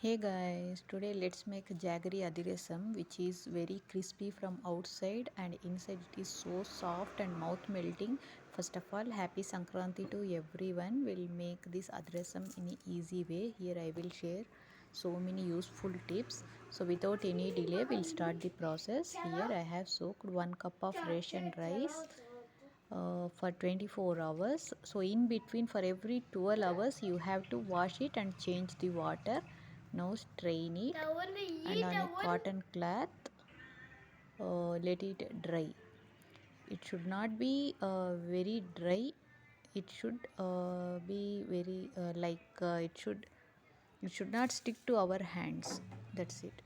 Hey guys, today let's make jaggery adhirasam, which is very crispy from outside and inside it is so soft and mouth melting. First of all, happy sankranti to everyone. We'll make this adhirasam in an easy way. Here I will share so many useful tips. So without any delay, we'll start the process. Here I have soaked 1 cup of ration rice for 24 hours. So in between, for every 12 hours you have to wash it and change the water. Now strain it and on a cotton cloth let it dry. It should not be very dry. It should be very it should not stick to our hands. That's it.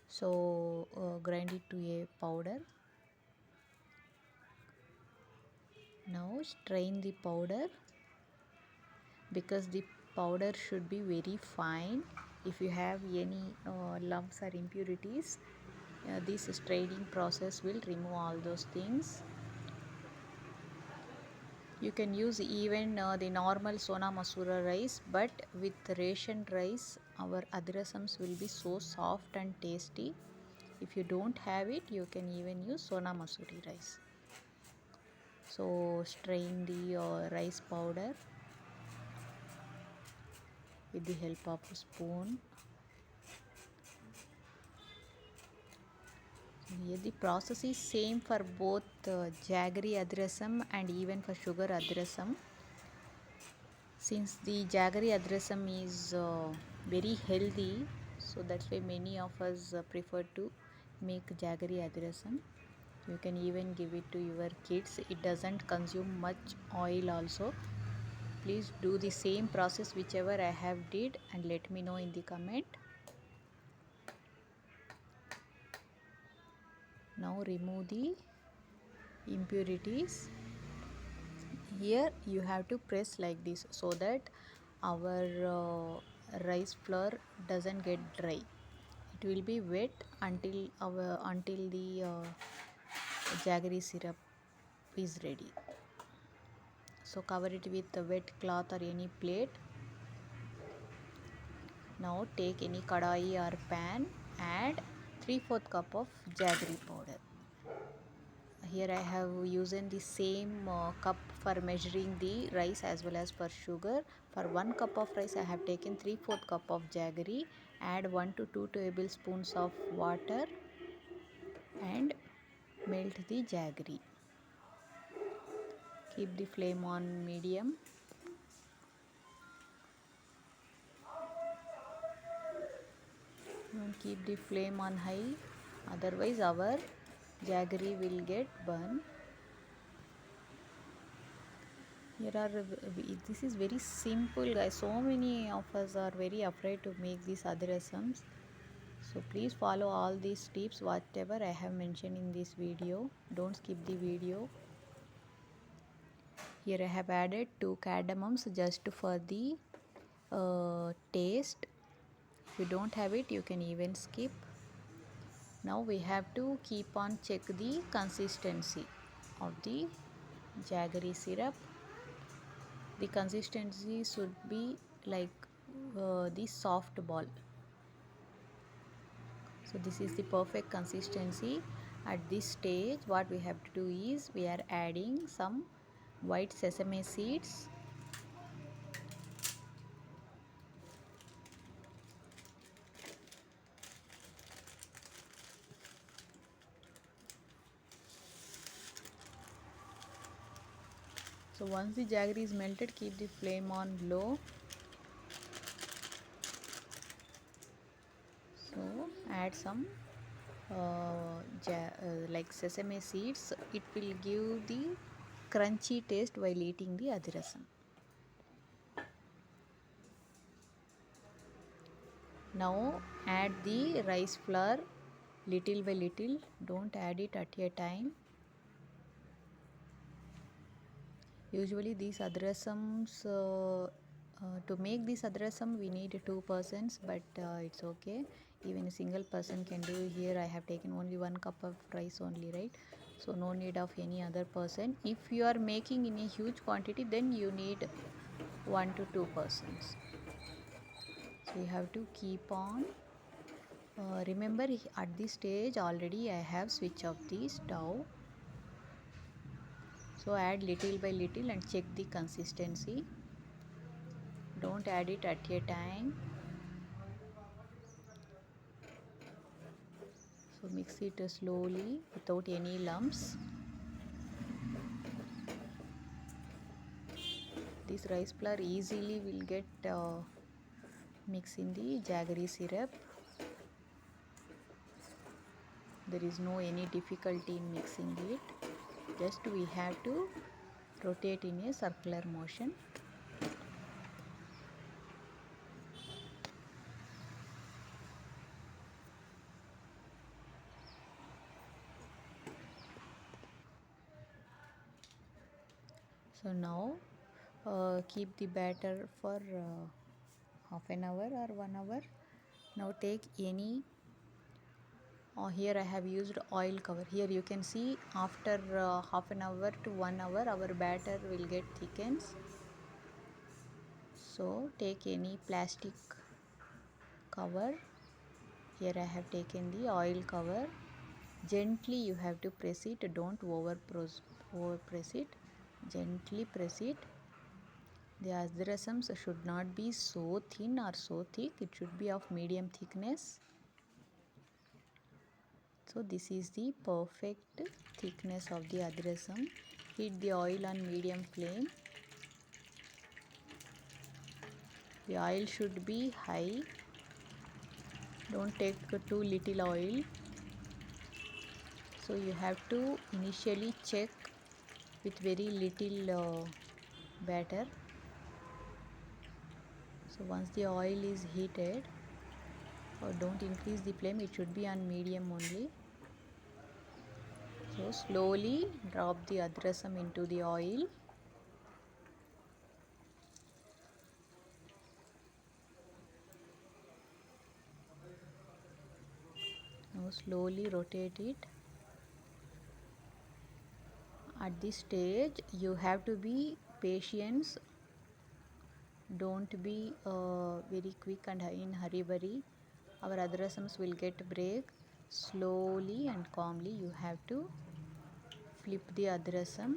So grind it to a powder. Now strain the powder because the powder should be very fine. If you have any lumps or impurities, this straining process will remove all those things. You can use even the normal sona masura rice, but with ration rice our adhirasams will be so soft and tasty. If you don't have it, you can even use sona masuri rice. So strain the rice powder with the help of a spoon. Here the process is same for both jaggery adhirasam and even for sugar adhirasam. Since the jaggery adhirasam is very healthy, so that's why many of us prefer to make jaggery adhirasam. You can even give it to your kids. It doesn't consume much oil also. Please do the same process whichever I have did and let me know in the comment. Now remove the impurities. Here you have to press like this so that our rice flour doesn't get dry. It will be wet until the jaggery syrup is ready. So cover it with a wet cloth or any plate. Now take any kadai or pan, add 3/4 cup of jaggery powder. Here I have used the same cup for measuring the rice as well as for sugar. For 1 cup of rice I have taken 3/4 cup of jaggery. Add 1 to 2 tablespoons of water and melt the jaggery. Keep the flame on medium. Don't keep the flame on high, otherwise our jaggery will get burned. This is very simple guys. So many of us are very afraid to make these adhirasams. So please follow all these tips whatever I have mentioned in this video. Don't skip the video. Here I have added 2 cardamoms just for the taste. If you don't have it, you can even skip. Now we have to keep on check the consistency of the jaggery syrup. The consistency should be like the soft ball. So this is the perfect consistency. At this stage what we have to do is we are adding some white sesame seeds. So once the jaggery is melted, keep the flame on low. So add some like sesame seeds. It will give the crunchy taste while eating the adhirasam. Now add the rice flour little by little. Don't add it at a time. Usually these adhirasams, to make this adhirasam we need 2 persons, but it's okay. Even a single person can do. Here I have taken only 1 cup of rice only, right? So no need of any other person. If you are making in a huge quantity, then you need 1 to 2 persons. So you have to keep on. Remember, at this stage already I have switched off the stove. So add little by little and check the consistency. Don't add it at a time. So mix it slowly without any lumps. This rice flour easily will get mixed in the jaggery syrup. There is no any difficulty in mixing it. Just we have to rotate in a circular motion. So now keep the batter for half an hour or 1 hour. Now take any here I have used oil cover. Here you can see after half an hour to 1 hour our batter will get thickens. So take any plastic cover. Here I have taken the oil cover. Gently you have to press it. Don't over press it. Gently press it. The adhirasams should not be so thin or so thick. It should be of medium thickness. So this is the perfect thickness of the adhirasam. Heat the oil on medium flame. The oil should be high. Don't take too little oil. So you have to initially check with very little batter. So once the oil is heated, don't increase the flame, it should be on medium only. So slowly drop the adhirasam into the oil. Now slowly rotate it. At this stage you have to be patient. Don't be very quick and in hurry. Our adhirasams will get break. Slowly and calmly you have to flip the adhirasam.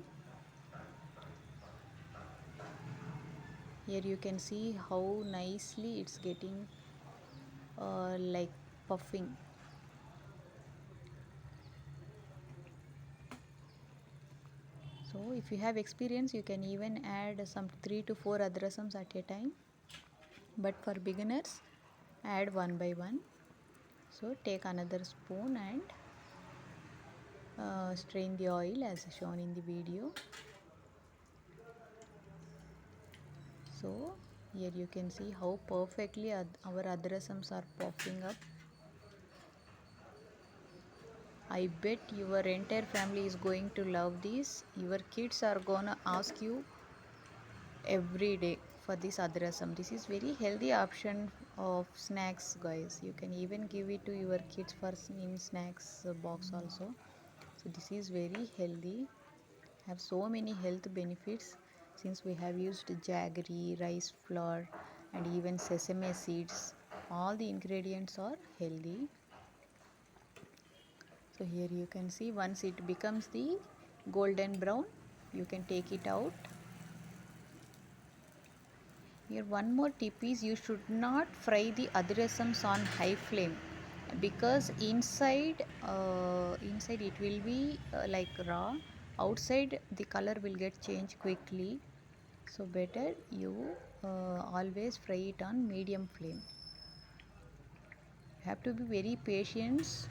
Here you can see how nicely it's getting like puffing. So if you have experience you can even add some 3 to 4 adhirasams at a time, but for beginners add one by one. So take another spoon and strain the oil as shown in the video. So here you can see how perfectly our adhirasams are popping up. I bet your entire family is going to love this. Your kids are gonna ask you every day for this adhirasam. This is very healthy option of snacks, guys. You can even give it to your kids for in snacks box also. So this is very healthy. Have so many health benefits since we have used jaggery, rice flour and even sesame seeds. All the ingredients are healthy. So here you can see once it becomes the golden brown, you can take it out. Here one more tip is you should not fry the adhirasams on high flame, because inside it will be like raw. Outside the color will get changed quickly. So better you always fry it on medium flame. You have to be very patient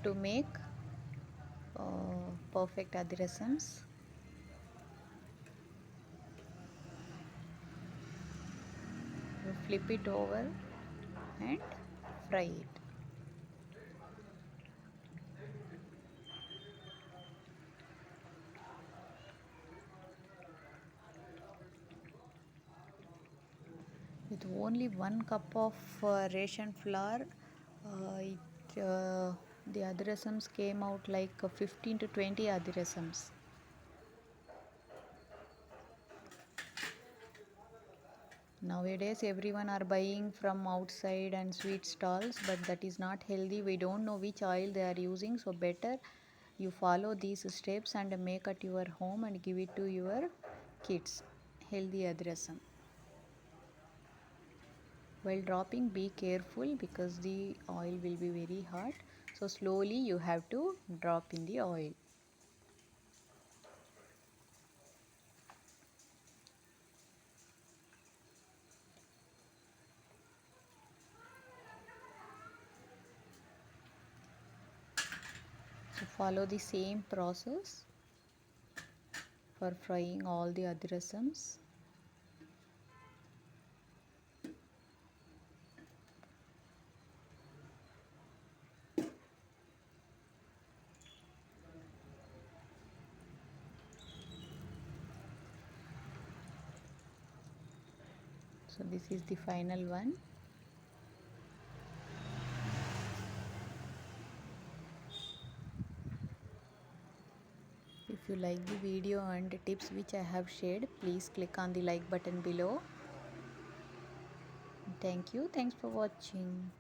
to make perfect adhirasams. You flip it over and fry it. With only 1 cup of ration flour, the adhirasams came out like 15 to 20 adhirasams. Nowadays everyone are buying from outside and sweet stalls, but that is not healthy. We don't know which oil they are using, so better you follow these steps and make at your home and give it to your kids. Healthy adhirasam. While dropping, be careful because the oil will be very hot, so slowly you have to drop in the oil. So follow the same process for frying all the adhirasams. So this is the final one. If you like the video and tips which I have shared, please click on the like button below. Thank you. Thanks for watching.